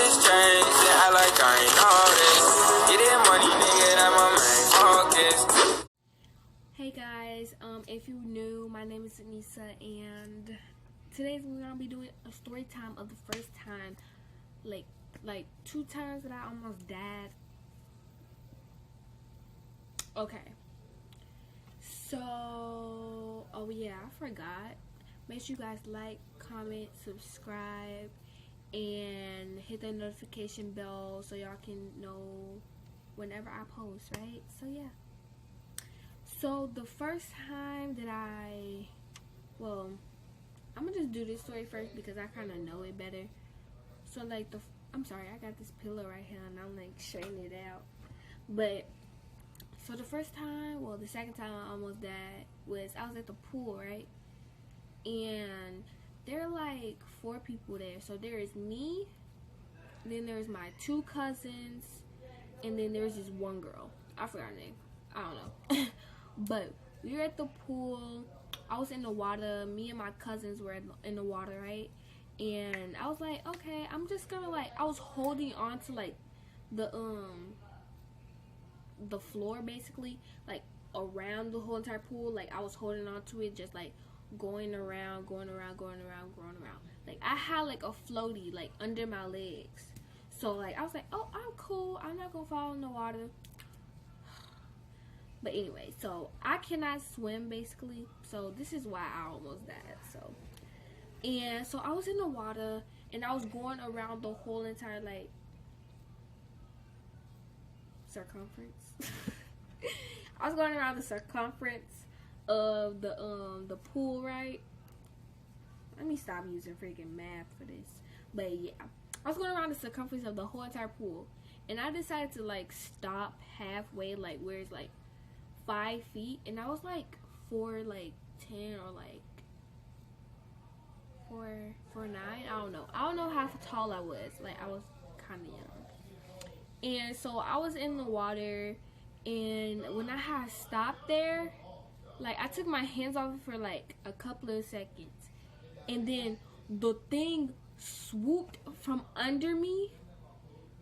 this change, yeah, I like I ain't noticed. Get that money, nigga, that my main focus. Hey guys, if you're new, my name is Aanyssa, and today we're gonna be doing a story time of the first time, like 2 times that I almost died. Okay, so oh yeah, I forgot. Make sure you guys like, comment, subscribe, and hit the notification bell so y'all can know whenever I post, right? So yeah. So the first time that I'm gonna just do this story first because I kind of know it better. So like I'm sorry, I got this pillow right here and I'm like straightening it out. But so the first time, the second time I almost died was I was at the pool, right? And there are like 4 people there. So there is me, then there's my 2 cousins, and then there's this one girl. I forgot her name. I don't know. But we were at the pool. I was in the water. Me and my cousins were in the water, right? And I was like, okay, I'm just gonna I was holding on to like the floor basically, like around the whole entire pool. Like I was holding on to it, just like going around. Like I had like a floaty like under my legs. So like I was like, oh, I'm cool. I'm not gonna fall in the water. But anyway, so I cannot swim basically, so this is why I almost died. So I was in the water and I was going around the whole entire like circumference. I was going around the circumference of the pool, right? Let me stop using freaking math for this. But yeah, I was going around the circumference of the whole entire pool, and I decided to like stop halfway, like where it's like 5 feet, and I was like 4'10" or like 4'9". I don't know how tall I was. Like I was kind of young, and so I was in the water, and when I had stopped there, like I took my hands off it for like a couple of seconds, and then the thing swooped from under me,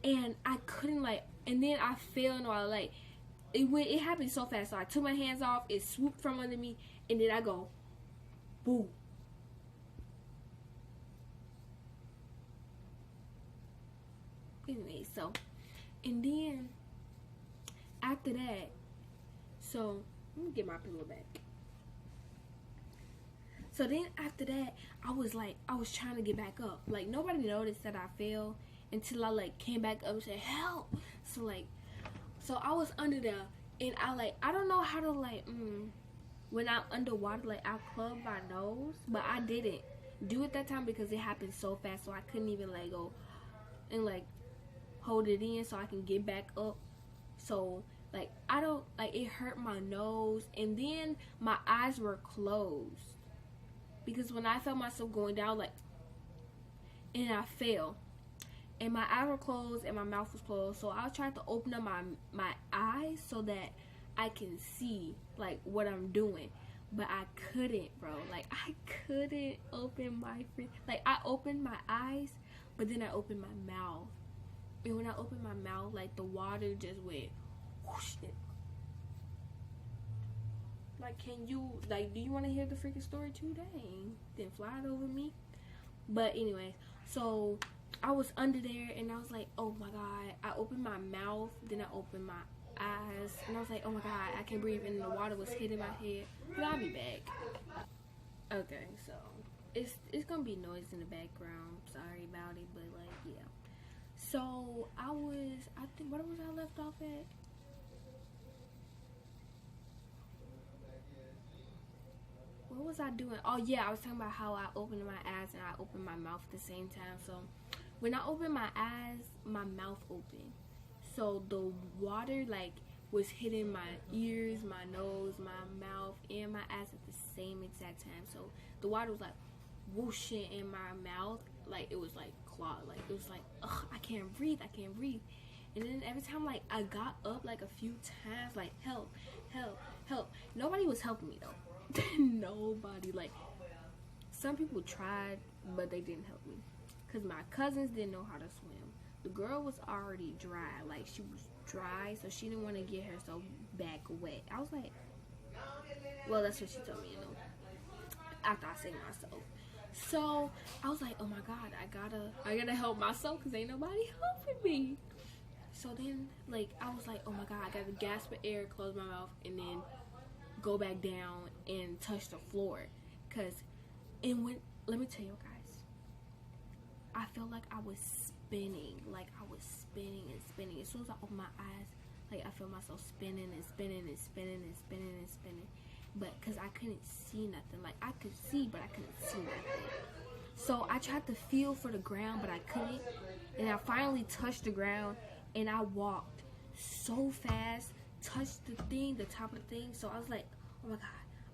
and I couldn't and then I fell in the water like. It happened so fast. So I took my hands off. It swooped from under me, and then I go, boom. Anyway, and then after that, so let me get my pillow back. So then after that, I was trying to get back up. Like nobody noticed that I fell until I like came back up and said help. So I was under there, and I don't know how to when I'm underwater, like I club my nose, but I didn't do it that time because it happened so fast, so I couldn't even go and hold it in so I can get back up. So I don't it hurt my nose, and then my eyes were closed because when I felt myself going down and I fell. And my eyes were closed and my mouth was closed. So I was trying to open up my eyes so that I can see what I'm doing. But I couldn't, bro. I couldn't open my I opened my eyes, but then I opened my mouth. And when I opened my mouth, the water just went whoosh. Can you do you want to hear the freaking story too? Dang. Then fly it over me. But anyway, so I was under there, and I was like, oh my god. I opened my mouth, then I opened my eyes, and I was like, oh my god, I can't breathe, and the water was hitting my head. But I'll be back. Okay, so it's gonna be noise in the background. Sorry about it, but yeah. So I think what was I left off at? What was I doing? Oh yeah, I was talking about how I opened my eyes and I opened my mouth at the same time. So when I opened my eyes, my mouth opened. So the water was hitting my ears, my nose, my mouth, and my eyes at the same exact time. So the water was whooshing in my mouth, it was clogged. It was ugh, I can't breathe. And then every time I got up a few times, help. Nobody was helping me though. Nobody. Some people tried, but they didn't help me. Because my cousins didn't know how to swim. the girl was already dry. Like, she was dry, so she didn't want to get herself back wet. I was like, well, that's what she told me, you know, after I saved myself. So I was like, oh my god, I gotta help myself because ain't nobody helping me. So then, like, I was like, oh my god, I gotta gasp for air, close my mouth, and then go back down and touch the floor. Let me tell you guys, I felt like I was spinning. Like, I was spinning and spinning. As soon as I opened my eyes, like, I felt myself spinning and spinning and spinning and spinning and spinning. But because I couldn't see nothing. Like, I could see, but I couldn't see nothing. So I tried to feel for the ground, but I couldn't. And I finally touched the ground, and I walked so fast, touched the thing, the top of the thing. So I was like, oh my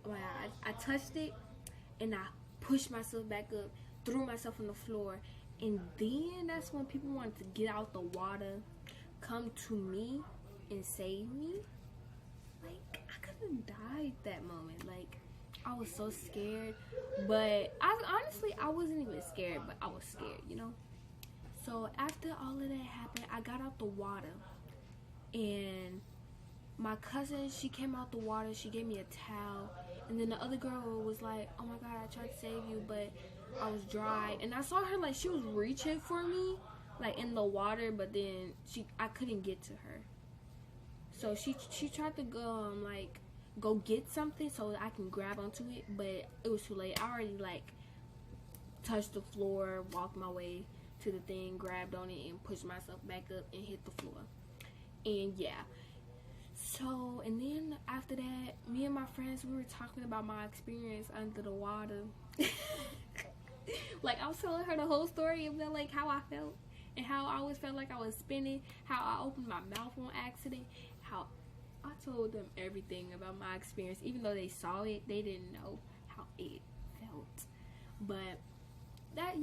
god. I touched it, and I pushed myself back up, threw myself on the floor. And then that's when people wanted to get out the water, come to me, and save me. Like, I could have died that moment. Like, I was so scared. But honestly, I wasn't even scared, but I was scared, you know? So after all of that happened, I got out the water. And my cousin, she came out the water. She gave me a towel. And then the other girl was like, oh my god, I tried to save you, but I was dry. And I saw her, like, she was reaching for me, like, in the water, but then I couldn't get to her. So she tried to go get something so I can grab onto it, but it was too late. I already, like, touched the floor, walked my way to the thing, grabbed on it, and pushed myself back up and hit the floor. And yeah. So, and then after that, me and my friends, we were talking about my experience under the water. Like, I was telling her the whole story about, like, how I felt and how I always felt like I was spinning, how I opened my mouth on accident, how I told them everything about my experience. Even though they saw it, they didn't know how it felt. But that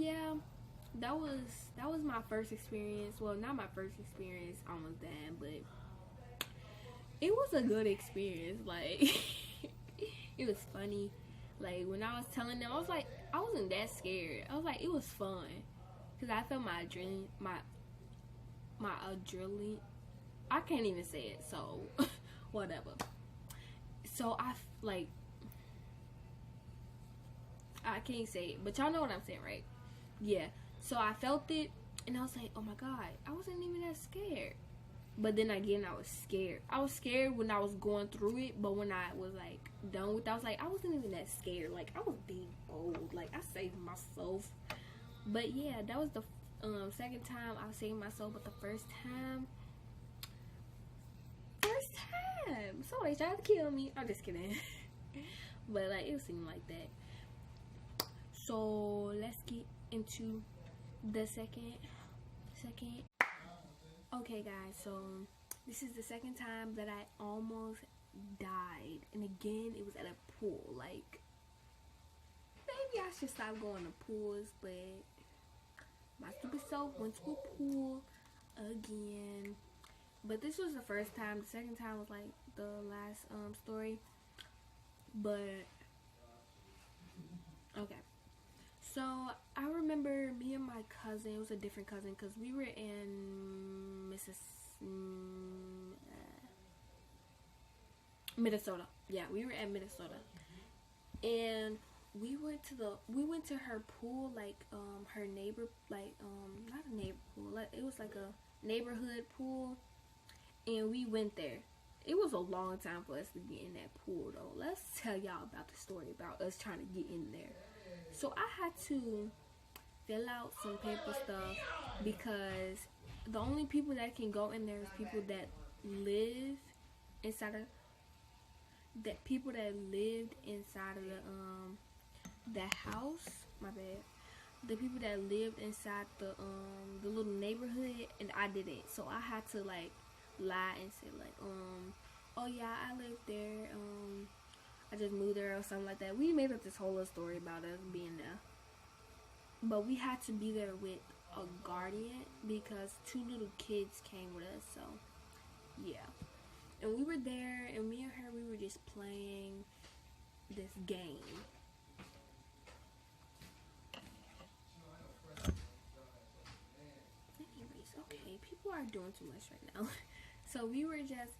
was my first experience. Well, not my first experience, almost that, but it was a good experience. Like, it was funny. Like, when I was telling them, I was like, I wasn't that scared. I was like, it was fun. Because I felt my adrenaline. I can't even say it, so whatever. So, I can't say it, but y'all know what I'm saying, right? Yeah. So, I felt it, and I was like, oh my god, I wasn't even that scared. But then again, I was scared. I was scared when I was going through it, but when I was, like, done with it, I was like, I wasn't even that scared. Like, I was being bold. Like, I saved myself. But yeah, that was the second time I saved myself. But the first time, somebody tried to kill me. I'm just kidding. But, like, it seemed like that. So let's get into the second. Okay, guys, so this is the second time that I almost died. And again, it was at a pool. Like, maybe I should stop going to pools, but my stupid self went to a pool again. But this was the first time. The second time was, like, the last story. But, okay. So, I remember me and my cousin, it was a different cousin, because we were in Minnesota. Yeah, we were at Minnesota. And we went to her pool, like, her neighbor, like, not a neighbor pool, like, it was like a neighborhood pool, and we went there. It was a long time for us to get in that pool, though. Let's tell y'all about the story about us trying to get in there. So I had to fill out some paper stuff because the only people that can go in there is people that live inside of the house. My bad. The people that lived inside the little neighborhood, and I didn't. So I had to, like, lie and say, like, oh yeah, I live there. I just moved there or something like that. We made up this whole little story about us being there. But we had to be there with a guardian because 2 little kids came with us. So, yeah. And we were there, and me and her, we were just playing this game. Anyways, Okay, people are doing too much right now. So we were just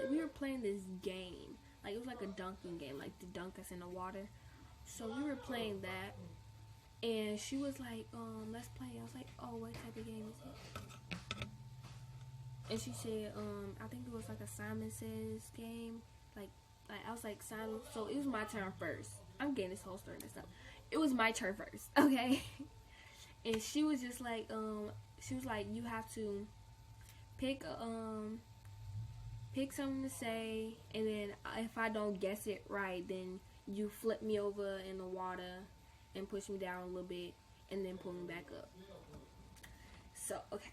we were playing this game. Like it was like a dunking game, like the dunk us in the water. So we were playing that, and she was like, let's play. I was like, oh, what type of game is it? And she said, I think it was like a Simon Says game. Like I was like, Simon. So it was my turn first. I'm getting this whole story messed up. It was my turn first, okay? And she was just like, she was like, you have to pick something to say, and then if I don't guess it right, then you flip me over in the water and push me down a little bit, and then pull me back up. So, okay.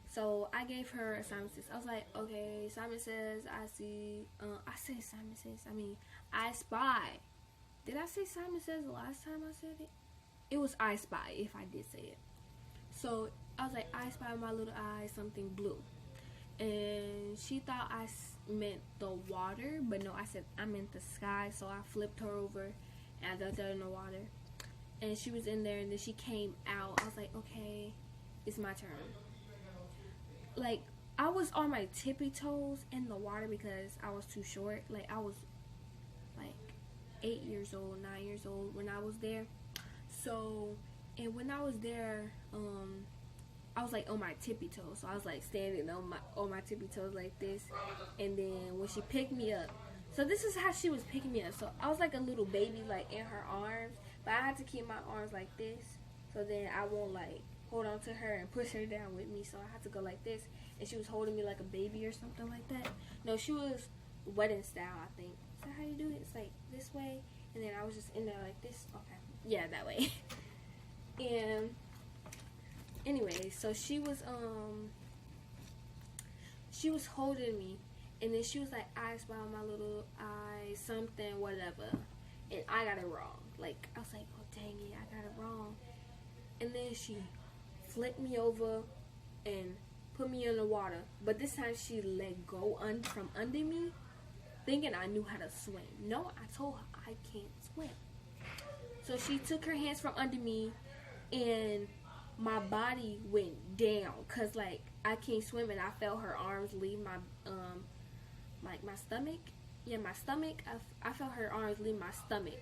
So, I gave her a Simon Says. I was like, okay, Simon Says, I see, I said Simon Says, I spy. Did I say Simon Says the last time I said it? It was I spy, if I did say it. So, I was like, I spy my little eye, something blue. And she thought I meant the water, but no, I said I meant the sky. So I flipped her over, and I dumped her in the water. And she was in there, and then she came out. I was like, okay, it's my turn. Like, I was on my tippy toes in the water because I was too short. Like, I was, like, 8 years old, 9 years old when I was there. So, and when I was there, I was like on my tippy toes, so I was like standing on my tippy toes like this. And then when she picked me up, so this is how she was picking me up. So I was like a little baby, like in her arms, but I had to keep my arms like this, so then I won't like hold on to her and push her down with me. So I had to go like this, and she was holding me like a baby or something like that. No, she was wedding style, I think. Is that how you do it? It's like this way, and then I was just in there like this. Okay, yeah, that way. And anyway, so she was holding me, and then she was like, I spy my little eye, something, whatever, and I got it wrong. Like, I was like, oh dang it, I got it wrong. And then she flipped me over and put me in the water, but this time she let go from under me, thinking I knew how to swim. No, I told her I can't swim. So she took her hands from under me, and my body went down, cause like I can't swim, and I felt her arms leave my like my stomach. Yeah, my stomach. I felt her arms leave my stomach.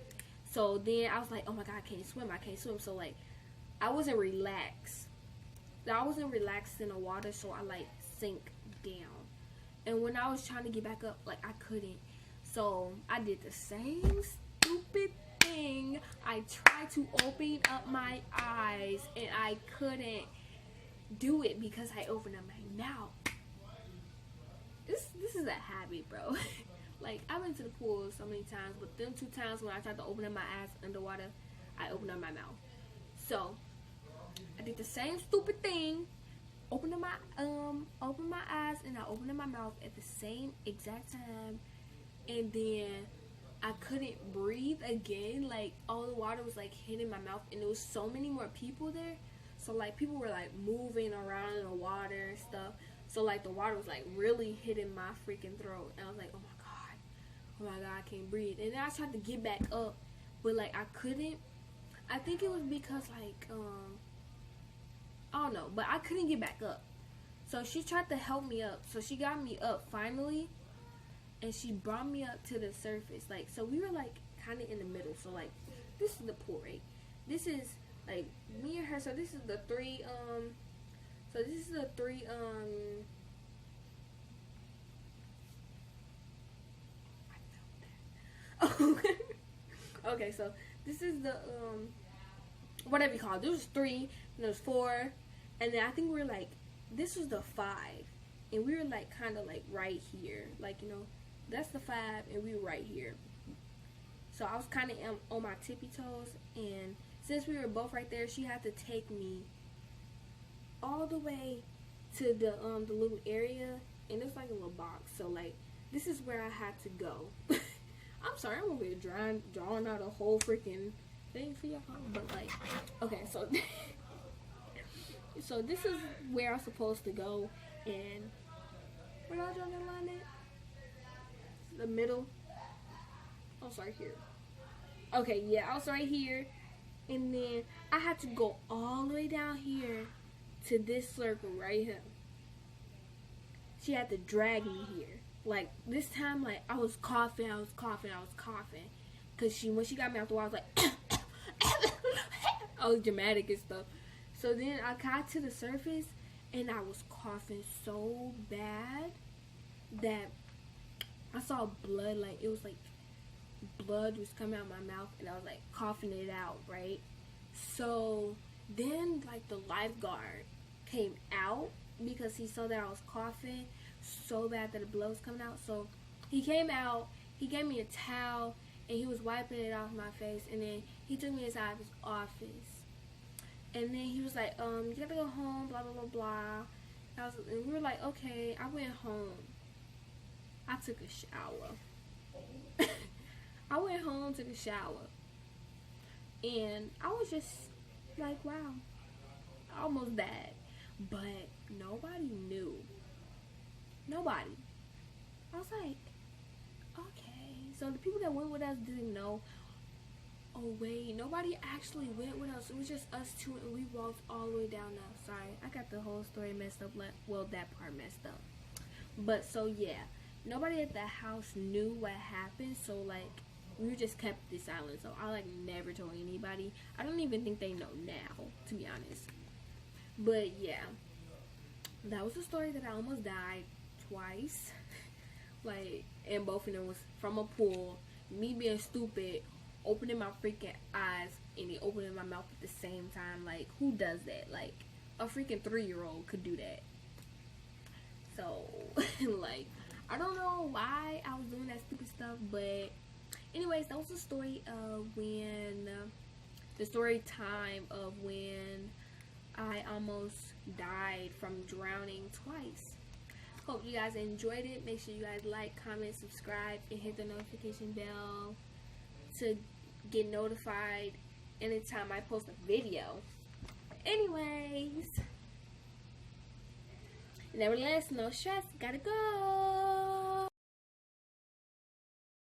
So then I was like, oh my god, I can't swim. So like I wasn't relaxed. I wasn't relaxed in the water, so I like sank down. And when I was trying to get back up, like I couldn't. So I did the same stupid thing. I tried to open up my eyes, and I couldn't do it because I opened up my mouth. This is a habit, bro. Like, I've been to the pool so many times, but them 2 times when I tried to open up my eyes underwater, I opened up my mouth. So I did the same stupid thing. Opened up my eyes, and I opened up my mouth at the same exact time, and then I couldn't breathe again. Like, all the water was like hitting my mouth, and there was so many more people there. So like people were like moving around in the water and stuff. So like the water was like really hitting my freaking throat, and I was like, oh my god, I can't breathe. And then I tried to get back up, but like I couldn't. I think it was because like I don't know, but I couldn't get back up. So she tried to help me up. So she got me up finally, and she brought me up to the surface. Like, so we were like kind of in the middle. So like this is the pool, right? This is like me and her. So this is the three okay, so this is the whatever you call it. There was 3, and there was 4, and then I think we were like, this was the 5, and we were like kind of like right here, like, you know, that's the 5, and we were right here. So I was kind of on my tippy toes, and since we were both right there, she had to take me all the way to the little area, and it's like a little box. So like this is where I had to go. I'm sorry, I'm over here drawing out a whole freaking thing for y'all, but like, okay, so so this is where I'm supposed to go, and where did I draw that line at? The middle. Oh, sorry, here. Okay, yeah, I was right here, and then I had to go all the way down here to this circle right here. She had to drag me here. Like, this time, like, I was coughing. Because when she got me out the water, I was like, I was dramatic and stuff. So then I got to the surface, and I was coughing so bad that I saw blood. Like, it was like blood was coming out of my mouth, and I was like coughing it out, right? So then, like, the lifeguard came out because he saw that I was coughing so bad that the blood was coming out. So he came out, he gave me a towel, and he was wiping it off my face, and then he took me inside his office. And then he was like, you gotta go home, blah, blah, blah, blah. And we were like, okay. I went home. I took a shower. I went home, took a shower. And I was just like, wow. I almost died. But nobody knew. Nobody. I was like, okay. So the people that went with us didn't know. Oh wait, nobody actually went with us. It was just us two, and we walked all the way down now. Sorry, I got the whole story messed up. Well, that part messed up. But so yeah, nobody at the house knew what happened. So like, we just kept this silent. So I like never told anybody. I don't even think they know now, to be honest. But yeah, that was a story that I almost died twice. Like, and both of them was from a pool. Me being stupid, opening my freaking eyes and then opening my mouth at the same time. Like, who does that? Like, a freaking 3-year-old could do that. So, like, I don't know why I was doing that stupid stuff, but anyways, that was the story of the story time of when I almost died from drowning twice. Hope you guys enjoyed it. Make sure you guys like, comment, subscribe, and hit the notification bell to get notified anytime I post a video. Anyways, nevertheless, no stress. Gotta go.